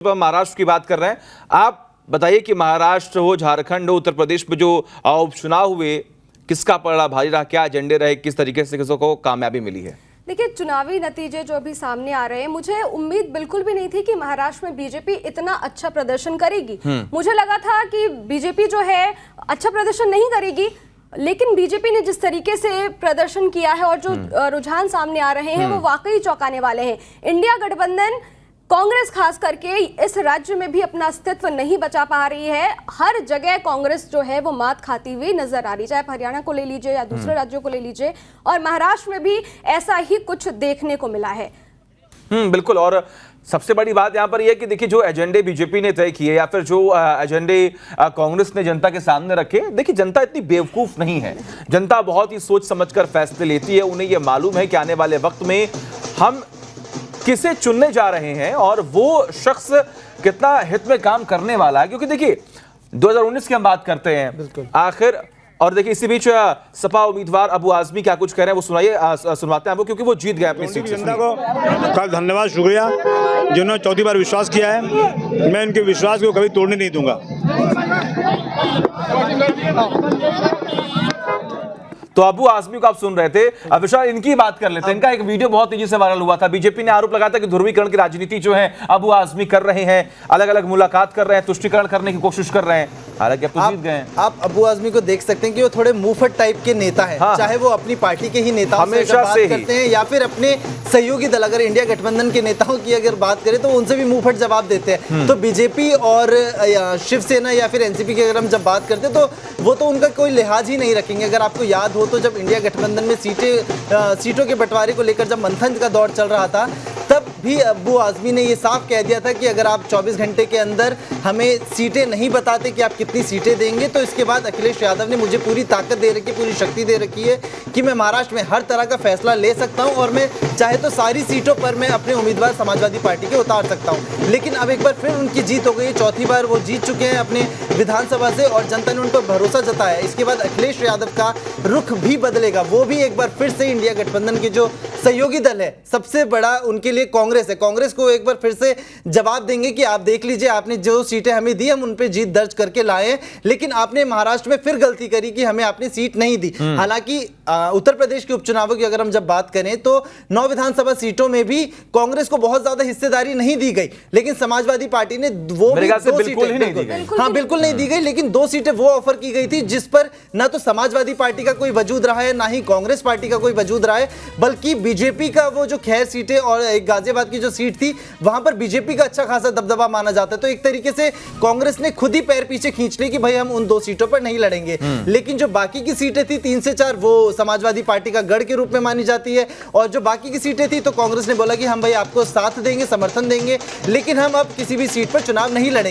महाराष्ट्र की बात कर रहे हैं। आप बताइए कि महाराष्ट्र हो, झारखंड हो, उत्तर प्रदेश में जो उपचुनाव हुए, किसका पलड़ा भारी रहा, क्या एजेंडे रहे, किस तरीके से किसों को कामयाबी मिली है? देखिए, चुनावी नतीजे जो अभी सामने आ रहे हैं, मुझे उम्मीद बिल्कुल भी नहीं थी कि महाराष्ट्र में बीजेपी इतना अच्छा प्रदर्शन करेगी। मुझे लगा था कि बीजेपी जो है अच्छा प्रदर्शन नहीं करेगी, लेकिन बीजेपी ने जिस तरीके से प्रदर्शन किया है और जो रुझान सामने आ रहे हैं वो वाकई चौंकाने वाले हैं। इंडिया गठबंधन, कांग्रेस खास करके इस राज्य में भी अपना अस्तित्व नहीं बचा पा रही है। हर जगह कांग्रेस जो है वो मात खाती हुई नजर आ रही, चाहे हरियाणा को ले लीजिए या दूसरे राज्यों को ले लीजिए, और महाराष्ट्र में भी ऐसा ही कुछ देखने को मिला है। बिल्कुल। और सबसे बड़ी बात यहां पर यह कि देखिए, जो एजेंडे बीजेपी ने तय किए या फिर जो एजेंडे कांग्रेस ने जनता के सामने रखे, देखिए जनता इतनी बेवकूफ नहीं है। जनता बहुत ही सोच समझकर फैसले लेती है। उन्हें यह मालूम है कि आने वाले वक्त में हम किसे चुनने जा रहे हैं और वो शख्स कितना हित में काम करने वाला है। क्योंकि देखिए 2019 की हम बात करते हैं आखिर, और देखिए इसी बीच सपा उम्मीदवार अबू आजमी क्या कुछ कह रहे हैं वो सुनवाते हैं आपको, क्योंकि वो जीत गए अपनी सीट। जनता को का धन्यवाद, शुक्रिया, जिन्होंने चौथी बार विश्वास किया है। मैं इनके विश्वास को कभी तोड़ने नहीं दूंगा। तो अबू आजमी को आप सुन रहे थे। अब विशाल, इनकी बात कर लेते हैं। इनका एक वीडियो बहुत तेजी से वायरल हुआ था। बीजेपी ने आरोप लगाया था कि ध्रुवीकरण की राजनीति जो है अबू आजमी कर रहे हैं, अलग अलग मुलाकात कर रहे हैं, तुष्टीकरण करने की कोशिश कर रहे हैं। हालांकि अब तो जीत गए हैं। आप अबू आजमी को देख सकते हैं कि वो थोड़े मुंहफट टाइप के नेता हैं। हाँ। चाहे वो अपनी पार्टी के ही नेताओं से हमेशा बात से करते हैं या फिर अपने सहयोगी दल, अगर इंडिया गठबंधन के नेताओं की अगर बात करें तो उनसे भी मुंहफट जवाब देते हैं। तो बीजेपी और शिवसेना या फिर एनसीपी की अगर हम जब बात करते हैं तो वो तो उनका कोई लिहाज ही नहीं रखेंगे। अगर आपको याद हो तो जब इंडिया गठबंधन में सीटों के बंटवारे को लेकर जब मंथन का दौर चल रहा था, तब भी अबू आजमी ने ये साफ कह दिया था कि अगर आप 24 घंटे के अंदर हमें सीटें नहीं बताते कि आप कितनी सीटें देंगे, तो इसके बाद अखिलेश यादव ने मुझे पूरी ताकत दे रखी है, पूरी शक्ति दे रखी है कि मैं महाराष्ट्र में हर तरह का फैसला ले सकता हूं और मैं चाहे तो सारी सीटों पर मैं अपने उम्मीदवार समाजवादी पार्टी के उतार सकता हूं। लेकिन अब एक बार फिर उनकी जीत हो गई, चौथी बार वो जीत चुके हैं अपने विधानसभा से और जनता ने उन पर भरोसा जताया। इसके बाद अखिलेश यादव का रुख भी बदलेगा। वो भी एक बार फिर से इंडिया गठबंधन के जो सहयोगी दल है, सबसे बड़ा उनके लिए कांग्रेस है, कांग्रेस को एक बार फिर से जवाब देंगे कि आप देख लीजिए, आपने जो सीटें हमें दी हम उन पे जीत दर्ज करके लाए, लेकिन आपने महाराष्ट्र में फिर गलती करी कि हमें आपने सीट नहीं दी। हालांकि उत्तर प्रदेश के उपचुनावों की अगर हम जब बात करें तो 9 विधानसभा सीटों में भी कांग्रेस को बहुत ज्यादा हिस्सेदारी नहीं दी गई, लेकिन समाजवादी पार्टी ने वो भी 2 सीटें बिल्कुल नहीं दी गई, लेकिन 2 सीटें वो ऑफर की गई थी जिस पर ना तो समाजवादी पार्टी का कोई वजूद रहा है, ना ही कांग्रेस पार्टी का कोई वजूद रहा है, बल्कि बीजेपी का वो जो खैर सीटें और एक गाजियाबाद की जो सीट थी वहां पर बीजेपी का अच्छा खासा दबदबा माना जाता है। तो एक तरीके से कांग्रेस ने खुद ही पैर पीछे खींच ली कि भाई हम उन 2 सीटों पर नहीं लड़ेंगे। लेकिन जो बाकी की सीटें थी 3 से 4 वो समाजवादी पार्टी का गढ़ के रूप में मानी जाती है, और जो बाकी की सीटें थी तो कांग्रेस ने बोला कि हम भाई आपको साथ देंगे, समर्थन देंगे, लेकिन हम अब किसी भी सीट पर चुनाव नहीं लड़ेंगे।